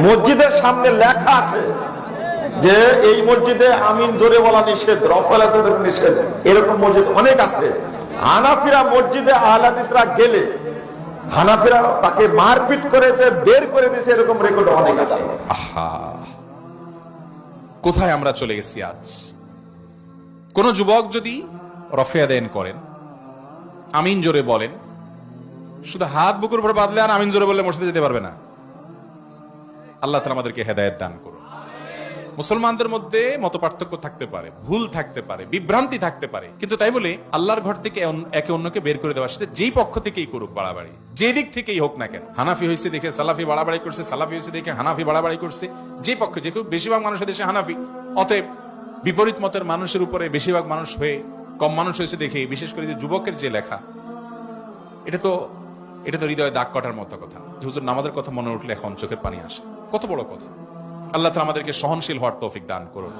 মসজিদের সামনে লেখা আছে যে এই মসজিদে আমিন জোরে বলা নিষেধ, রফল নিষেধ, এরকম মসজিদ অনেক আছে। হানাফিরা মসজিদে আহলে হাদিসরা গেলে হানাফিরা তাকে মারপিট করেছে, বের করে দিয়েছে, এরকম রেকর্ড অনেক আছে। আহা, কোথায় আমরা চলে গেছি আজ? কোন যুবক যদি রফে আদান করেন, আমিন জোরে বলেন, শুধু হাত বুকুর উপর বাঁধলে আর আমিন জোরে বললে মসজিদে যেতে পারবে না। আল্লাহ তাআলা আমাদেরকে হেদায়েত দান করুন। মুসলমানদের মধ্যে মতপার্থক্য থাকতে পারে, ভুল থাকতে পারে, বিভ্রান্তি থাকতে পারে, কিন্তু তাই বলে আল্লাহর ঘর থেকে একে অন্যকে বের করে দেওয়া, সেটা যেই পক্ষ থেকেই করুক বাড়াবাড়ি, যে দিক থেকেই হোক না কেন। হানাফি হয়েছে দেখে সালাফি বাড়াবাড়ি করছে, সালাফি হয়েছে দেখে হানাফি বাড়াবাড়ি করছে, যে পক্ষে যে বেশিরভাগ মানুষের দেশে হানাফি, অতএব বিপরীত মতের মানুষের উপরে বেশিরভাগ মানুষ হয়ে কম মানুষ হয়েছে দেখে, বিশেষ করে যে যুবকের যে লেখা, এটা তো হৃদয়ে দাগ কাটার মতো কথা। যে হুজুর নামাজের কথা মনে উঠলে এখন চোখের পানি আসে, কত বড় কথা। আল্লাহ তাআলা আমাদেরকে সহনশীল হওয়ার তৌফিক দান করুন।